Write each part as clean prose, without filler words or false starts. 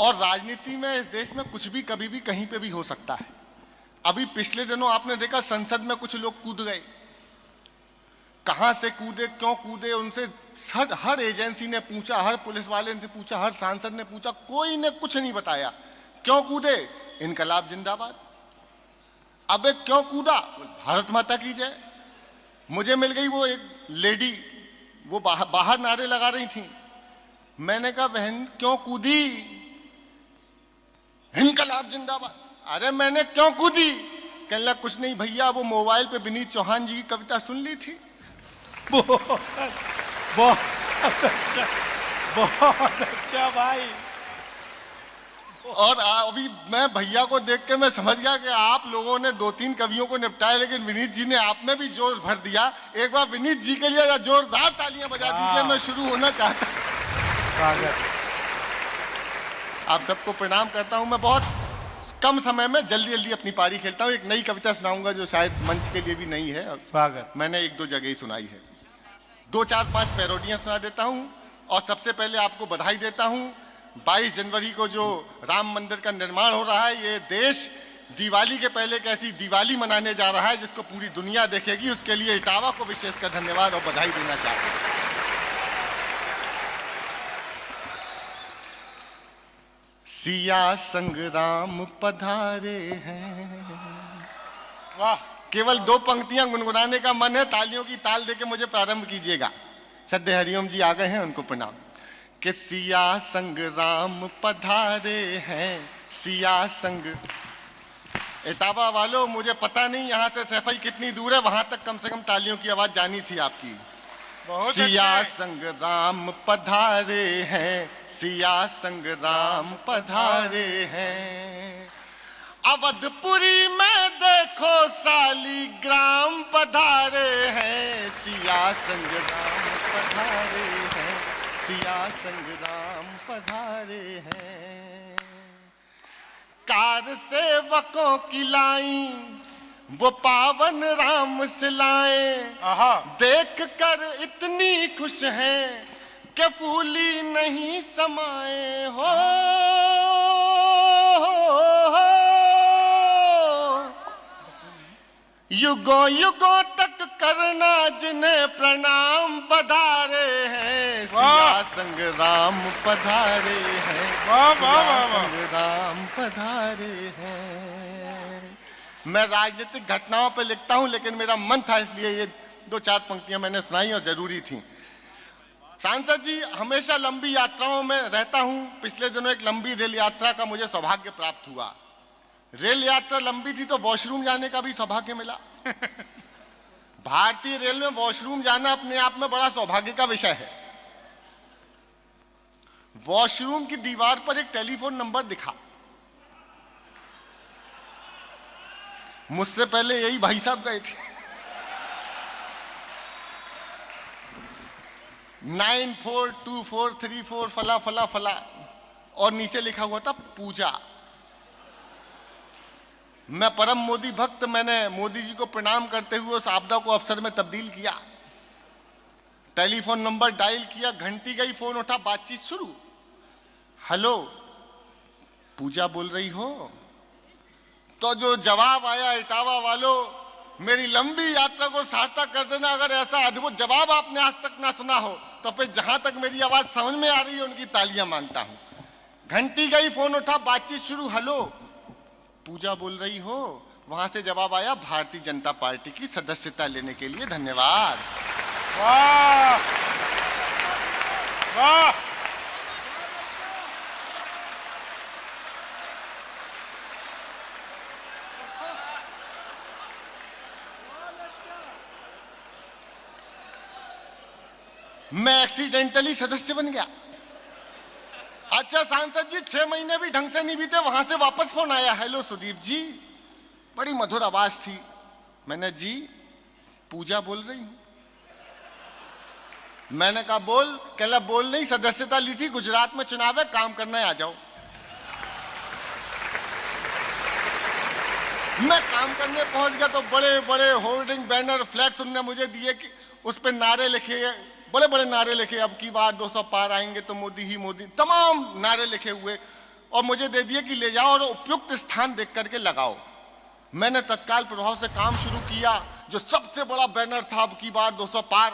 और राजनीति में इस देश में कुछ भी कभी भी कहीं पे भी हो सकता है। अभी पिछले दिनों आपने देखा संसद में कुछ लोग कूद गए। कहां से कूदे, क्यों कूदे, उनसे हर एजेंसी ने पूछा, हर पुलिस वाले ने पूछा, हर सांसद ने पूछा, कोई ने कुछ नहीं बताया। क्यों कूदे? इनकलाब जिंदाबाद। अबे क्यों कूदा? भारत माता की जय। मुझे मिल गई वो एक लेडी, वो बाहर नारे लगा रही थी। मैंने कहा बहन क्यों कूदी? इनकलाब जिंदाबाद। अरे मैंने क्यों कूदी? कहने लगा कुछ नहीं भैया, वो मोबाइल पे विनीत चौहान जी की कविता सुन ली थी। बहुत अच्छा, बहुत अच्छा भाई। और अभी मैं भैया को देख के मैं समझ गया कि आप लोगों ने 2-3 कवियों को निपटाया, लेकिन विनीत जी ने आप में भी जोर भर दिया। एक बार विनीत जी के लिए जोरदार तालियां बजा दीजिए। मैं शुरू होना चाहता हूं। आप सबको प्रणाम करता हूं। मैं बहुत कम समय में जल्दी अपनी पारी खेलता हूं। एक नई कविता सुनाऊंगा जो शायद मंच के लिए भी नई है। स्वागत। मैंने 1-2 जगह ही सुनाई है। 2, 4, 5 पैरोडियां सुना देता हूं। और सबसे पहले आपको बधाई देता हूं। 22 जनवरी को जो राम मंदिर का निर्माण हो रहा है, ये देश दिवाली के पहले एक ऐसी दिवाली मनाने जा रहा है जिसको पूरी दुनिया देखेगी। उसके लिए इटावा को विशेषकर धन्यवाद और बधाई देना चाहता हूं। सिया संग राम पधारे हैं। वाह। केवल 2 पंक्तियां गुनगुनाने का मन है। तालियों की ताल देके मुझे प्रारंभ कीजिएगा। सद्य हरिओम जी आ गए हैं, उनको प्रणाम। कि सिया संग राम पधारे हैं, सिया संग। इटावा वालों, मुझे पता नहीं यहाँ से सैफई कितनी दूर है, वहां तक कम से कम तालियों की आवाज जानी थी आपकी। सिया संग राम पधारे हैं, सिया संग राम पधारे हैं। अवधपुरी में देखो शालीग्राम पधारे हैं, सिया संग राम पधारे हैं, सिया संग राम पधारे हैं। कार सेवकों की लाई वो पावन राम से लाए, देख कर इतनी खुश हैं कि फूली नहीं समाए हो। युगों युगों तक करना जिन्हें प्रणाम पधारे हैं, सिया संग राम पधारे हैं, सिया संग राम पधारे हैं। मैं राजनीतिक घटनाओं पर लिखता हूं, लेकिन मेरा मन था इसलिए ये 2-4 पंक्तियां मैंने सुनाई और जरूरी थी। सांसद जी, हमेशा लंबी यात्राओं में रहता हूं। पिछले दिनों एक लंबी रेल यात्रा का मुझे सौभाग्य प्राप्त हुआ। रेल यात्रा लंबी थी तो वॉशरूम जाने का भी सौभाग्य मिला। भारतीय रेल में वॉशरूम जाना अपने आप में बड़ा सौभाग्य का विषय है। वॉशरूम की दीवार पर एक टेलीफोन नंबर दिखा। मुझसे पहले यही भाई साहब गए थे। 942434 फला फला फला, और नीचे लिखा हुआ था पूजा। मैं परम मोदी भक्त, मैंने मोदी जी को प्रणाम करते हुए उस आपदा को अवसर में तब्दील किया। टेलीफोन नंबर डायल किया, घंटी गई, फोन उठा, बातचीत शुरू। हेलो, पूजा बोल रही हो? तो जो जवाब आया, इटावा वालों, मेरी लंबी यात्रा को सार्थक कर देना। अगर ऐसा अद्भुत जवाब आपने आज तक ना सुना हो तो फिर जहां तक मेरी आवाज समझ में आ रही है उनकी तालियां मांगता हूं। घंटी गई, फोन उठा, बातचीत शुरू। हेलो, पूजा बोल रही हो? वहां से जवाब आया, भारतीय जनता पार्टी की सदस्यता लेने के लिए धन्यवाद। वाह वाह। मैं एक्सीडेंटली सदस्य बन गया। अच्छा सांसद जी, 6 महीने भी ढंग से नहीं बीते, वहां से वापस फोन आया। हेलो सुदीप जी, बड़ी मधुर आवाज थी। मैंने जी पूजा बोल रही हूं। मैंने कहा बोल। कहला बोल नहीं, सदस्यता ली थी, गुजरात में चुनाव है, काम करने आ जाओ। मैं काम करने पहुंच गया तो बड़े बड़े होर्डिंग, बैनर, फ्लैक्स उनने मुझे दिए कि उस पर नारे लिखे, बड़े बड़े नारे लिखे, अब की बार 200 पार आएंगे तो मोदी ही मोदी, तमाम नारे लिखे हुए। और मुझे दे दिए कि ले जाओ और उपयुक्त स्थान देख करके लगाओ। मैंने तत्काल प्रभाव से काम शुरू किया। जो सबसे बड़ा बैनर था अब की बार 200 पार,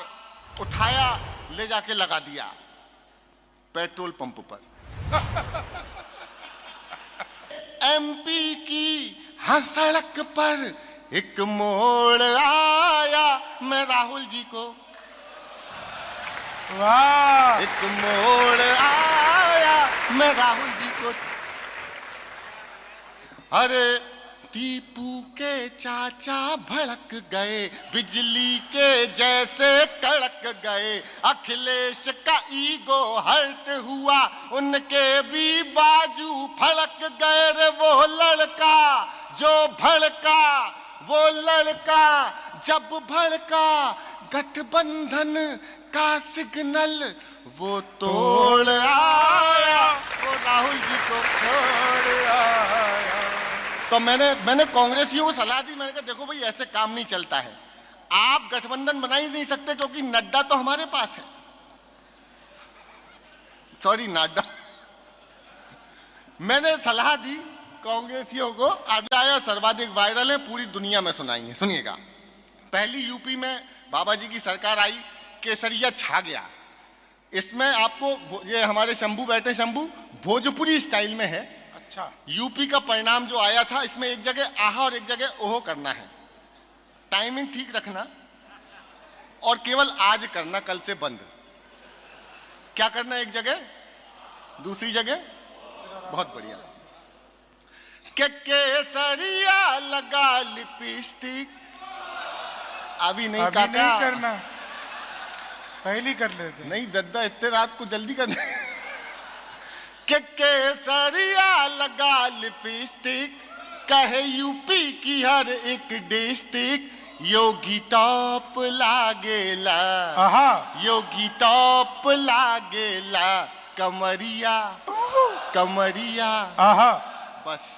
उठाया, ले जाके लगा दिया पेट्रोल पंप पर। एमपी की हर सड़क पर एक मोड़ आया, मैं राहुल जी को, वाह, एक मोड़ आया, मैं राहुल जी को। अरे टीपू के चाचा भड़क गए, बिजली के जैसे कड़क गए। अखिलेश का ईगो हर्ट हुआ, उनके भी बाजू फड़क गए। रे वो लड़का जो भड़का, वो लड़का जब भड़का, गठबंधन का सिग्नल वो तोड़ आया, वो राहुल जी को तोड़ आया। तो मैंने कांग्रेसियों को सलाह दी। मैंने कहा देखो भाई, ऐसे काम नहीं चलता है। आप गठबंधन बना ही नहीं सकते क्योंकि नड्डा तो हमारे पास है। सॉरी, नाड्डा। मैंने सलाह दी कांग्रेसियों को, आज आया सर्वाधिक वायरल है, पूरी दुनिया में सुनाएंगे। सुनिएगा। पहली यूपी में बाबा जी की सरकार आई, केसरिया छा गया। इसमें आपको ये हमारे शंभू बैठे, शंभू भोजपुरी स्टाइल में है। अच्छा, यूपी का परिणाम जो आया था, इसमें एक जगह आहा और एक जगह ओहो करना है। टाइमिंग ठीक रखना और केवल आज करना, कल से बंद। क्या करना एक जगह, दूसरी जगह। बहुत बढ़िया। के केसरिया लगा लिपस्टिक, अभी नहीं अभी काका, नहीं करना, पहली कर लेते हैं। नहीं दद्दा, इतने रात को जल्दी करना। के केसरिया लगा लिपस्टिक, कहे यूपी की हर एक डिस्ट्रिक्ट, योगी टॉप लागेला, आहा, योगी टॉप लागेला, कमरिया कमरिया। आहा, बस।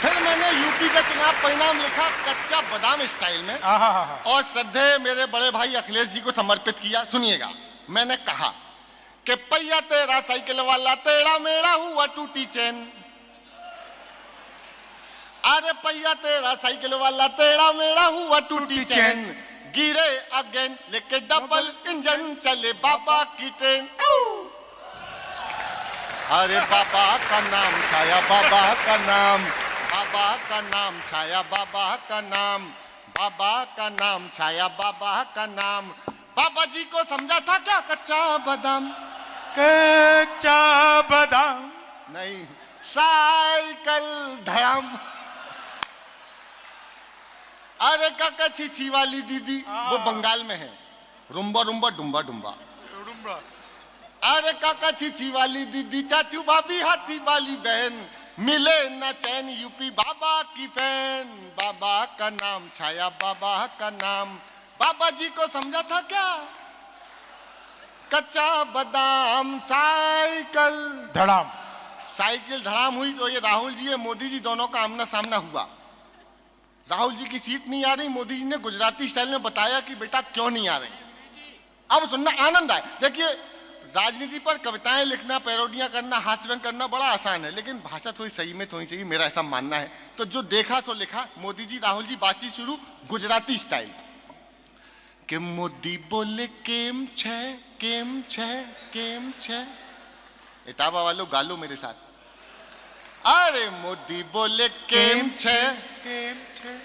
फिर मैंने यूपी का चुनाव परिणाम लिखा कच्चा बादाम स्टाइल में, आहा, आहा। और श्रद्धेय मेरे बड़े भाई अखिलेश जी को समर्पित किया। सुनिएगा। मैंने कहा कि पहिया तेरा साइकिल वाला, टेढ़ा मेढ़ा हुआ टूटी चैन। अरे पहिया तेरा साइकिल वाला, टेढ़ा मेढ़ा हुआ टूटी चैन। गिरे अगेन लेके डबल इंजन, चले बाबा की ट्रेन। अरे बाबा का नाम छाया, बाबा का नाम, बाबा का नाम छाया, बाबा का नाम, बाबा का नाम छाया, बाबा का नाम। बाबा जी को समझा था क्या कच्चा बादाम? कच्चा बादाम नहीं, साइकिल धड़ाम। अरे काका छिछी वाली दीदी, वो बंगाल में है, रुम्बा रुम्बा डुम्बा डुम्बा। अरे काका छिछी वाली दीदी, चाचू भाभी हाथी वाली बहन, मिले न चैन, यूपी बाबा की फैन। बाबा का नाम छाया, बाबा का नाम। बाबा जी को समझा था क्या कच्चा बादाम? साइकिल धड़ाम। साइकिल धड़ाम हुई तो ये राहुल जी और मोदी जी दोनों का आमना सामना हुआ। राहुल जी की सीट नहीं आ रही, मोदी जी ने गुजराती स्टाइल में बताया कि बेटा क्यों नहीं आ रही। अब सुनना, आनंद आए। देखिए, राजनीति पर कविताएं लिखना, पैरोडियां करना, हास्य व्यंग करना बड़ा आसान है, लेकिन भाषा थोड़ी सही में होनी चाहिए, मेरा ऐसा मानना है। तो जो देखा सो लिखा। मोदी जी राहुल जी बातचीत शुरू गुजराती स्टाइल के। मोदी बोले केम छे, केम छे, केम छे। इटावा वालों गालो मेरे साथ। अरे मोदी बोले केम छे, केम छे।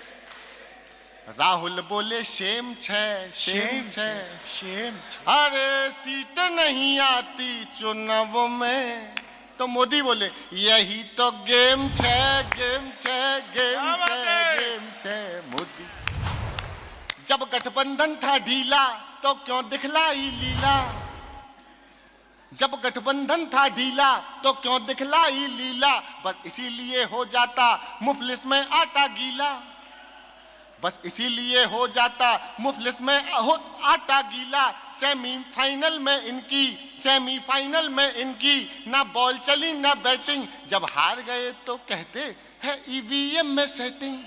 राहुल बोले शेम छे, शेम छे। शेम छे। अरे सीट नहीं आती चुनाव में, तो मोदी बोले यही तो गेम छे, गेम छे, गेम छे, गेम छे। मोदी जब गठबंधन था ढीला तो क्यों दिखलाई लीला? जब गठबंधन था ढीला तो क्यों दिखलाई लीला? बस इसीलिए हो जाता मुफलिस में आटा गीला। बस इसीलिए हो जाता मुफलिस में आटा गीला। सेमीफाइनल में इनकी ना बॉल चली ना बैटिंग। जब हार गए तो कहते हैं ईवीएम में सेटिंग।